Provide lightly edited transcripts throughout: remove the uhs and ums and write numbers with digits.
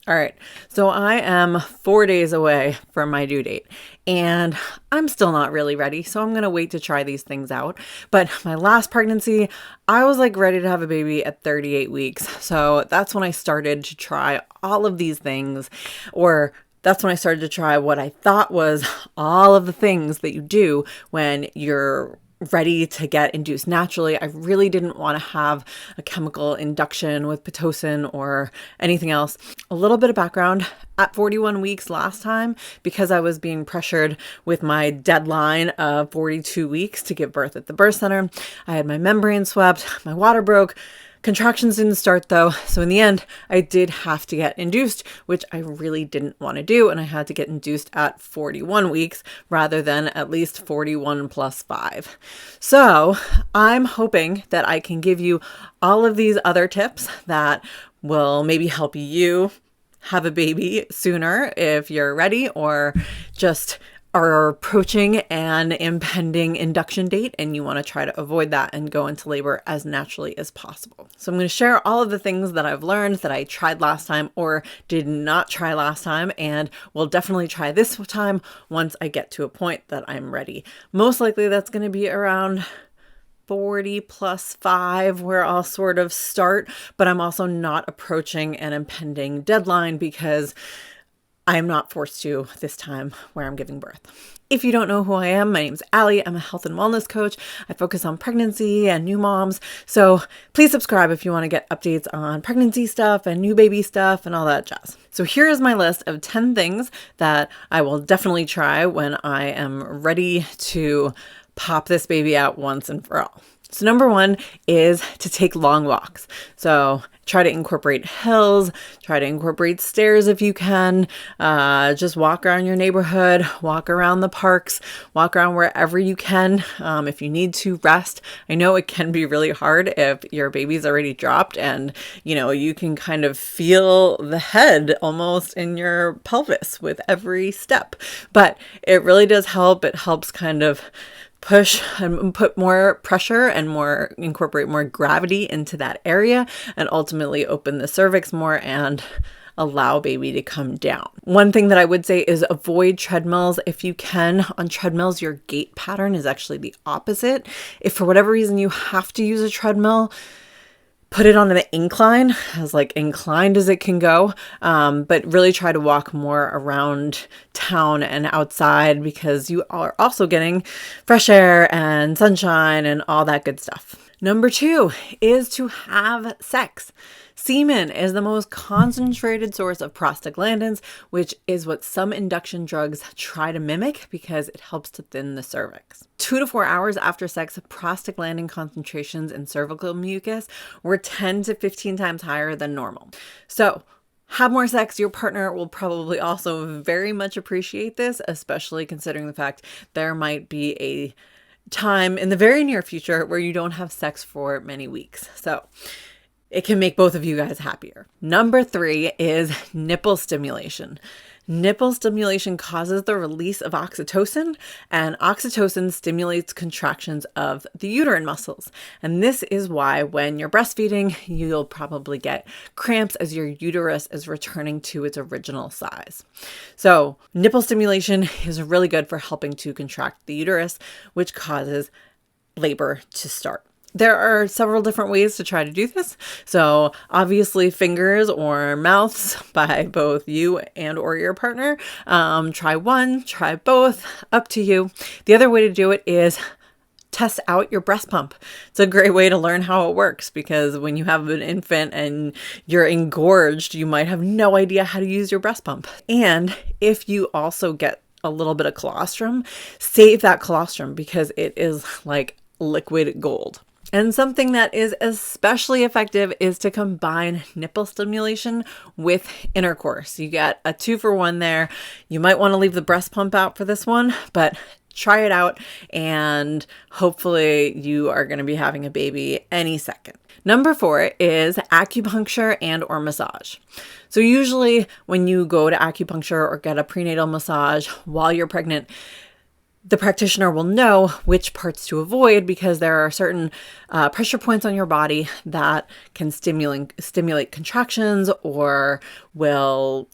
All right, so I am 4 days away from my due date and I'm still not really ready. So I'm going to wait to try these things out. But my last pregnancy, I was like ready to have a baby at 38 weeks. So that's when I started to try all of these things, or that's when I started to try what I thought was all of the things that you do when you're ready to get induced naturally. I really didn't want to have a chemical induction with pitocin or anything else. A little bit of background: at 41 weeks last time, because I was being pressured with my deadline of 42 weeks to give birth at the birth center, I had my membrane swept, my water broke. Contractions didn't start though, so in the end, I did have to get induced, which I really didn't want to do, and I had to get induced at 41 weeks rather than at least 41 plus 5. So I'm hoping that I can give you all of these other tips that will maybe help you have a baby sooner if you're ready, or just are approaching an impending induction date and you want to try to avoid that and go into labor as naturally as possible. So I'm going to share all of the things that I've learned that I tried last time or did not try last time, and will definitely try this time once I get to a point that I'm ready. Most likely that's going to be around 40 plus 5 where I'll sort of start, but I'm also not approaching an impending deadline because I'm not forced to this time where I'm giving birth. If you don't know who I am, my name's Allie. I'm a health and wellness coach. I focus on pregnancy and new moms. So please subscribe if you want to get updates on pregnancy stuff and new baby stuff and all that jazz. So here is my list of 10 things that I will definitely try when I am ready to pop this baby out once and for all. So number 1 is to take long walks. So try to incorporate hills, try to incorporate stairs if you can. Just walk around your neighborhood, walk around the parks, walk around wherever you can. If you need to rest, I know it can be really hard if your baby's already dropped and you can kind of feel the head almost in your pelvis with every step, but it really does help. It helps kind of push and put more pressure and incorporate more gravity into that area, and ultimately open the cervix more and allow baby to come down. One thing that I would say is avoid treadmills if you can. On treadmills, your gait pattern is actually the opposite. If for whatever reason you have to use a treadmill, put it on an incline, as inclined as it can go, but really try to walk more around town and outside, because you are also getting fresh air and sunshine and all that good stuff. Number 2 is to have sex. Semen is the most concentrated source of prostaglandins, which is what some induction drugs try to mimic because it helps to thin the cervix. 2 to 4 hours after sex, prostaglandin concentrations in cervical mucus were 10 to 15 times higher than normal. So have more sex. Your partner will probably also very much appreciate this, especially considering the fact there might be a time in the very near future where you don't have sex for many weeks. So it can make both of you guys happier. Number 3 is nipple stimulation. Nipple stimulation causes the release of oxytocin, and oxytocin stimulates contractions of the uterine muscles. And this is why when you're breastfeeding, you'll probably get cramps as your uterus is returning to its original size. So nipple stimulation is really good for helping to contract the uterus, which causes labor to start. There are several different ways to try to do this. So obviously fingers or mouths by both you and or your partner. Try one, try both, up to you. The other way to do it is test out your breast pump. It's a great way to learn how it works, because when you have an infant and you're engorged, you might have no idea how to use your breast pump. And if you also get a little bit of colostrum, save that colostrum because it is like liquid gold. And something that is especially effective is to combine nipple stimulation with intercourse. You get a 2-for-1 there. You might want to leave the breast pump out for this one, but try it out and hopefully you are going to be having a baby any second. Number 4 is acupuncture and or massage. So usually when you go to acupuncture or get a prenatal massage while you're pregnant, the practitioner will know which parts to avoid because there are certain pressure points on your body that can stimulate contractions or will,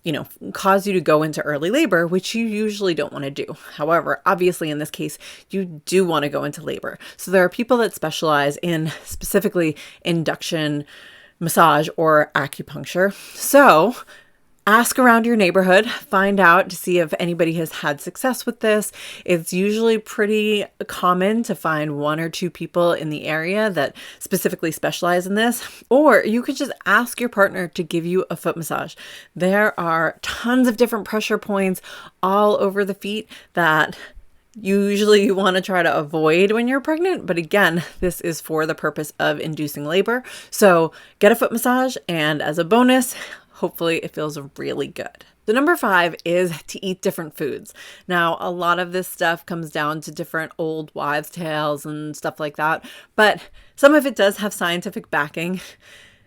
cause you to go into early labor, which you usually don't want to do. However, obviously in this case, you do want to go into labor. So there are people that specialize in specifically induction, massage, or acupuncture. So ask around your neighborhood, find out to see if anybody has had success with this. It's usually pretty common to find 1 or 2 people in the area that specifically specialize in this, or you could just ask your partner to give you a foot massage. There are tons of different pressure points all over the feet that usually you want to try to avoid when you're pregnant. But again, this is for the purpose of inducing labor. So get a foot massage, and as a bonus, hopefully it feels really good. So number 5 is to eat different foods. Now, a lot of this stuff comes down to different old wives' tales and stuff like that, but some of it does have scientific backing.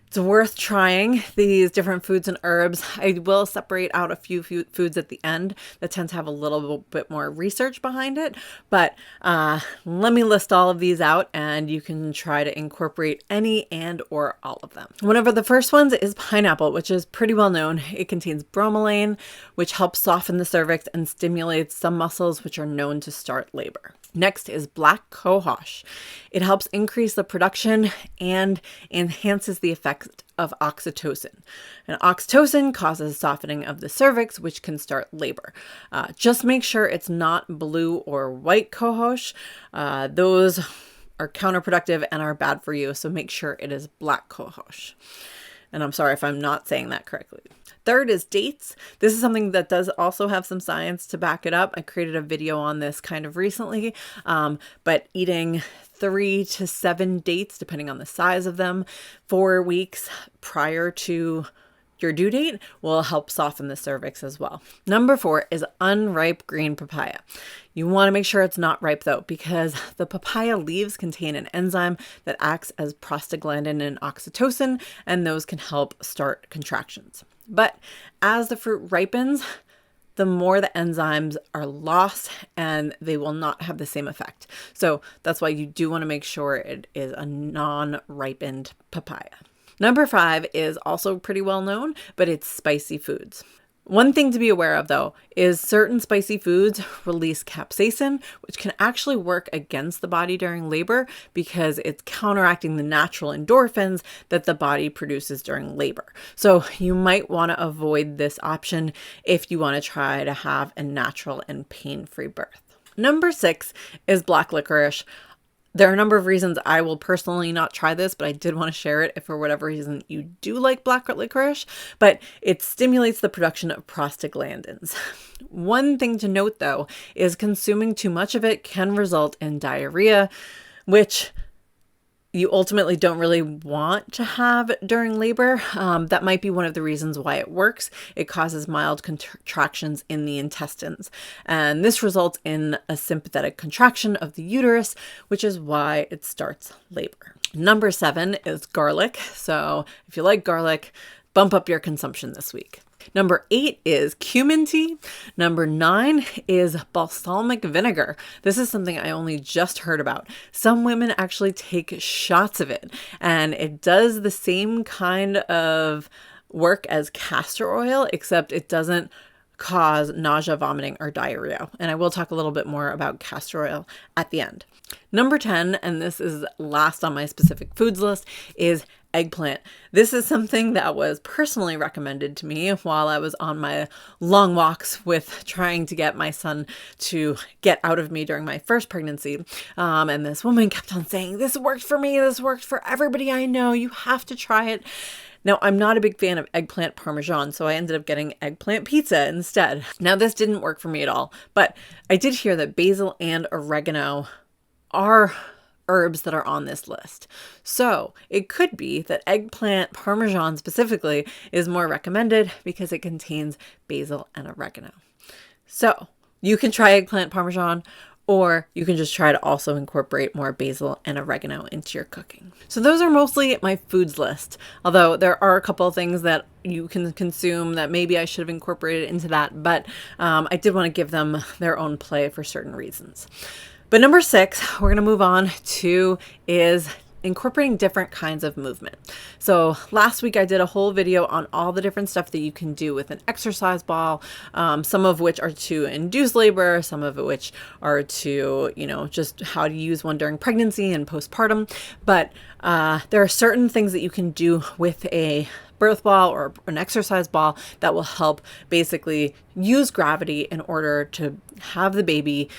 It's worth trying these different foods and herbs. I will separate out a few foods at the end that tend to have a little bit more research behind it. But let me list all of these out and you can try to incorporate any and or all of them. One of the first ones is pineapple, which is pretty well known. It contains bromelain, which helps soften the cervix and stimulates some muscles which are known to start labor. Next is black cohosh. It helps increase the production and enhances the effect of oxytocin. And oxytocin causes softening of the cervix, which can start labor. Just make sure it's not blue or white cohosh. Those are counterproductive and are bad for you, so make sure it is black cohosh. And I'm sorry if I'm not saying that correctly. Third is dates. This is something that does also have some science to back it up. I created a video on this kind of recently, but eating 3 to 7 dates, depending on the size of them, 4 weeks prior to your due date will help soften the cervix as well. Number 4 is unripe green papaya. You want to make sure it's not ripe though, because the papaya leaves contain an enzyme that acts as prostaglandin and oxytocin, and those can help start contractions. But as the fruit ripens, the more the enzymes are lost and they will not have the same effect. So that's why you do want to make sure it is a non-ripened papaya. Number 5 is also pretty well known, but it's spicy foods. One thing to be aware of though is certain spicy foods release capsaicin, which can actually work against the body during labor because it's counteracting the natural endorphins that the body produces during labor. So you might want to avoid this option if you want to try to have a natural and pain-free birth. Number 6 is black licorice. There are a number of reasons I will personally not try this, but I did want to share it if for whatever reason you do like black licorice, but it stimulates the production of prostaglandins. One thing to note though is consuming too much of it can result in diarrhea, which you ultimately don't really want to have during labor. That might be one of the reasons why it works. It causes mild contractions in the intestines, and this results in a sympathetic contraction of the uterus, which is why it starts labor. Number 7 is garlic. So if you like garlic, bump up your consumption this week. Number 8 is cumin tea. Number 9 is balsamic vinegar. This is something I only just heard about. Some women actually take shots of it, and it does the same kind of work as castor oil, except it doesn't cause nausea, vomiting, or diarrhea. And I will talk a little bit more about castor oil at the end. Number 10, and this is last on my specific foods list, is eggplant. This is something that was personally recommended to me while I was on my long walks with trying to get my son to get out of me during my first pregnancy. And this woman kept on saying, "This worked for me. This worked for everybody I know. You have to try it." Now, I'm not a big fan of eggplant parmesan, so I ended up getting eggplant pizza instead. Now, this didn't work for me at all, but I did hear that basil and oregano are herbs that are on this list. So it could be that eggplant parmesan specifically is more recommended because it contains basil and oregano. So you can try eggplant parmesan, or you can just try to also incorporate more basil and oregano into your cooking. So those are mostly my foods list, although there are a couple of things that you can consume that maybe I should have incorporated into that, but I did want to give them their own play for certain reasons. But number 6, we're going to move on to is incorporating different kinds of movement. So last week I did a whole video on all the different stuff that you can do with an exercise ball, some of which are to induce labor, some of which are to, just how to use one during pregnancy and postpartum. But there are certain things that you can do with a birth ball or an exercise ball that will help basically use gravity in order to have the baby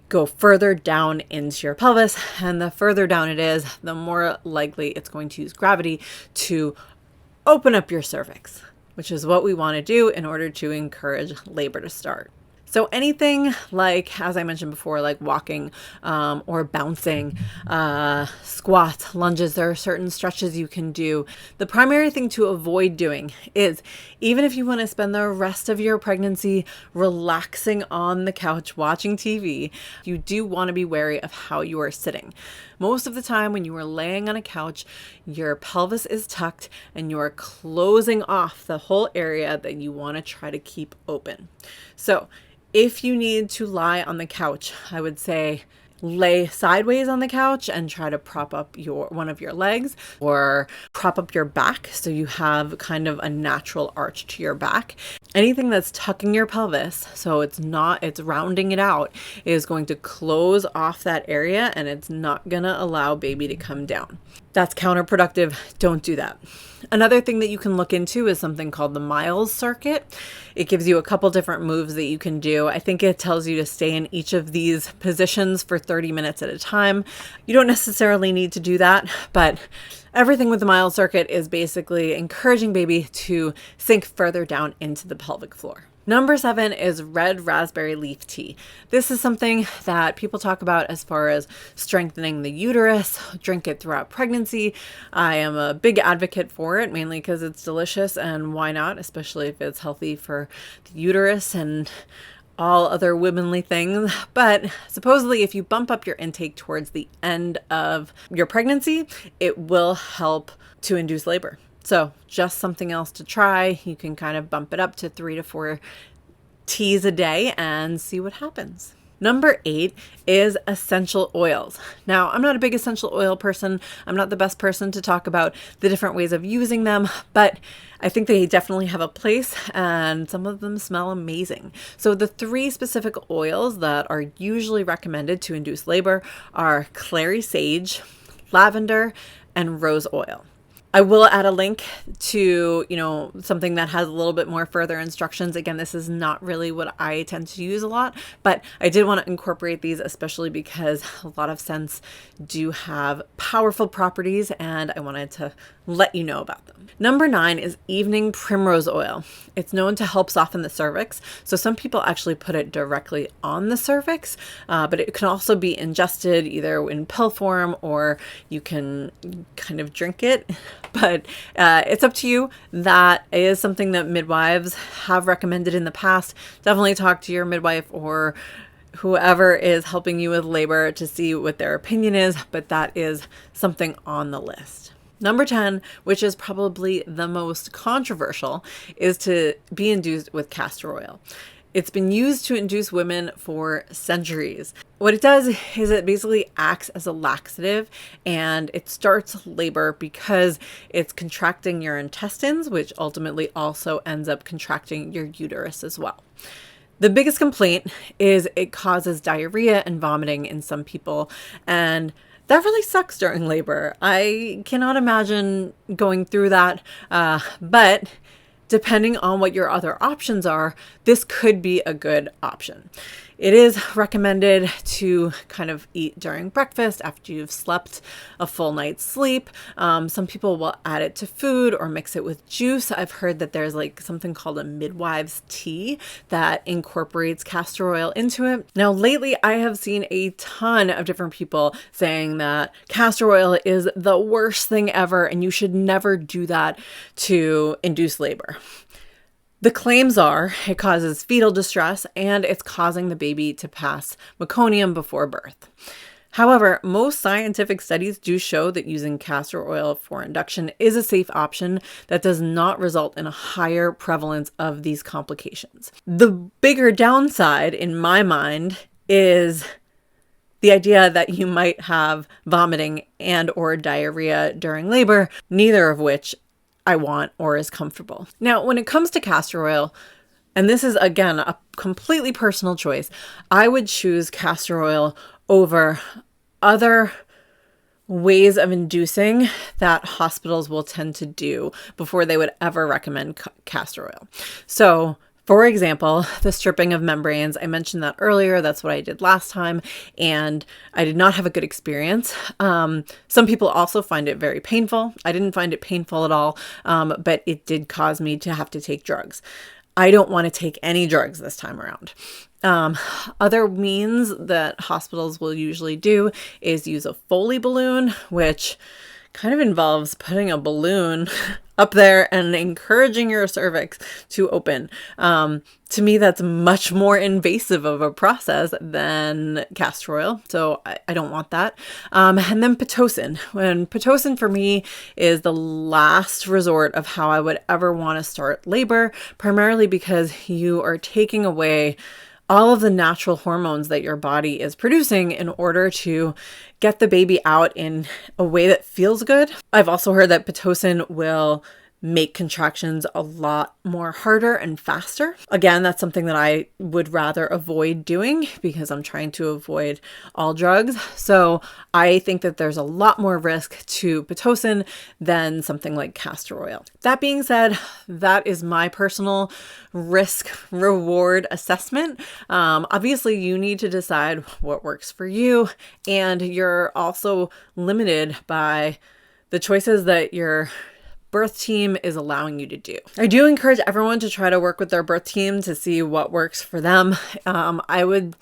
go further down into your pelvis, and the further down it is, the more likely it's going to use gravity to open up your cervix, which is what we want to do in order to encourage labor to start. So anything like, as I mentioned before, like walking or bouncing, squats, lunges, there are certain stretches you can do. The primary thing to avoid doing is, even if you want to spend the rest of your pregnancy relaxing on the couch watching TV, you do want to be wary of how you are sitting. Most of the time when you are laying on a couch, your pelvis is tucked and you are closing off the whole area that you want to try to keep open. So if you need to lie on the couch, I would say lay sideways on the couch and try to prop up one of your legs, or prop up your back so you have kind of a natural arch to your back. Anything that's tucking your pelvis, so it's rounding it out, is going to close off that area and it's not gonna allow baby to come down. That's counterproductive. Don't do that. Another thing that you can look into is something called the Miles circuit. It gives you a couple different moves that you can do. I think it tells you to stay in each of these positions for 30 minutes at a time. You don't necessarily need to do that, but everything with the Miles circuit is basically encouraging baby to sink further down into the pelvic floor. Number 7 is red raspberry leaf tea. This is something that people talk about as far as strengthening the uterus. Drink it throughout pregnancy. I am a big advocate for it, mainly because it's delicious, and why not, especially if it's healthy for the uterus and all other womanly things. But supposedly if you bump up your intake towards the end of your pregnancy, it will help to induce labor. So just something else to try. You can kind of bump it up to 3 to 4 teas a day and see what happens. Number 8 is essential oils. Now, I'm not a big essential oil person. I'm not the best person to talk about the different ways of using them, but I think they definitely have a place, and some of them smell amazing. So the 3 specific oils that are usually recommended to induce labor are clary sage, lavender, and rose oil. I will add a link to, something that has a little bit more further instructions. Again, this is not really what I tend to use a lot, but I did want to incorporate these, especially because a lot of scents do have powerful properties, and I wanted to let you know about them. Number 9 is evening primrose oil. It's known to help soften the cervix. So some people actually put it directly on the cervix, but it can also be ingested either in pill form, or you can kind of drink it. But it's up to you. That is something that midwives have recommended in the past. Definitely talk to your midwife or whoever is helping you with labor to see what their opinion is, but that is something on the list. Number 10, which is probably the most controversial, is to be induced with castor oil. It's been used to induce women for centuries. What it does is it basically acts as a laxative, and it starts labor because it's contracting your intestines, which ultimately also ends up contracting your uterus as well. The biggest complaint is it causes diarrhea and vomiting in some people, and that really sucks during labor. I cannot imagine going through that, but depending on what your other options are, this could be a good option. It is recommended to kind of eat during breakfast after you've slept a full night's sleep. Some people will add it to food or mix it with juice. I've heard that there's like something called a midwives tea that incorporates castor oil into it. Now, lately, I have seen a ton of different people saying that castor oil is the worst thing ever and you should never do that to induce labor. The claims are it causes fetal distress and it's causing the baby to pass meconium before birth. However, most scientific studies do show that using castor oil for induction is a safe option that does not result in a higher prevalence of these complications. The bigger downside, in my mind, is the idea that you might have vomiting and or diarrhea during labor, neither of which I want or is comfortable. Now, when it comes to castor oil, and this is again a completely personal choice, I would choose castor oil over other ways of inducing that hospitals will tend to do before they would ever recommend castor oil. So, for example, the stripping of membranes, I mentioned that earlier. That's what I did last time, and I did not have a good experience. Some people also find it very painful. I didn't find it painful at all, but it did cause me to have to take drugs. I don't want to take any drugs this time around. Other means that hospitals will usually do is use a Foley balloon, which kind of involves putting a balloon up there and encouraging your cervix to open. To me, that's much more invasive of a process than castor oil, so I don't want that. And then pitocin. When pitocin for me is the last resort of how I would ever want to start labor, primarily because you are taking away all of the natural hormones that your body is producing in order to get the baby out in a way that feels good. I've also heard that pitocin will make contractions a lot more harder and faster. Again, that's something that I would rather avoid doing because I'm trying to avoid all drugs. So I think that there's a lot more risk to pitocin than something like castor oil. That being said, that is my personal risk reward assessment. Obviously, you need to decide what works for you, and you're also limited by the choices that your birth team is allowing you to do. I do encourage everyone to try to work with their birth team to see what works for them. I would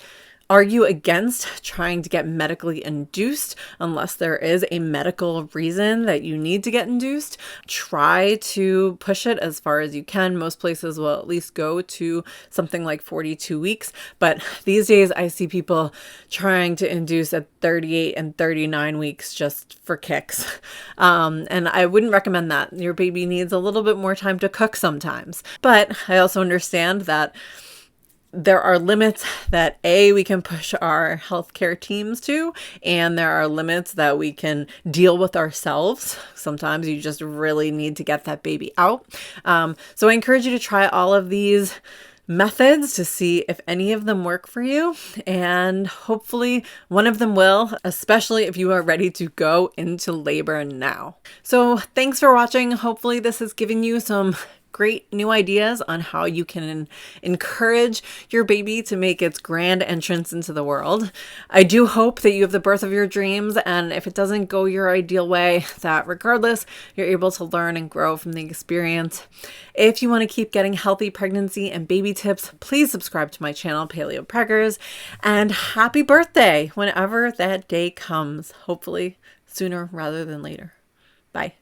argue against trying to get medically induced unless there is a medical reason that you need to get induced. Try to push it as far as you can. Most places will at least go to something like 42 weeks, but these days I see people trying to induce at 38 and 39 weeks just for kicks. And I wouldn't recommend that. Your baby needs a little bit more time to cook sometimes. But I also understand that there are limits that we can push our healthcare teams to, and there are limits that we can deal with ourselves. Sometimes you just really need to get that baby out. So I encourage you to try all of these methods to see if any of them work for you, and hopefully one of them will, especially if you are ready to go into labor now. So thanks for watching. Hopefully this has given you some great new ideas on how you can encourage your baby to make its grand entrance into the world. I do hope that you have the birth of your dreams, and if it doesn't go your ideal way, that regardless, you're able to learn and grow from the experience. If you want to keep getting healthy pregnancy and baby tips, please subscribe to my channel, Paleo Preggers, and happy birthday whenever that day comes, hopefully sooner rather than later. Bye.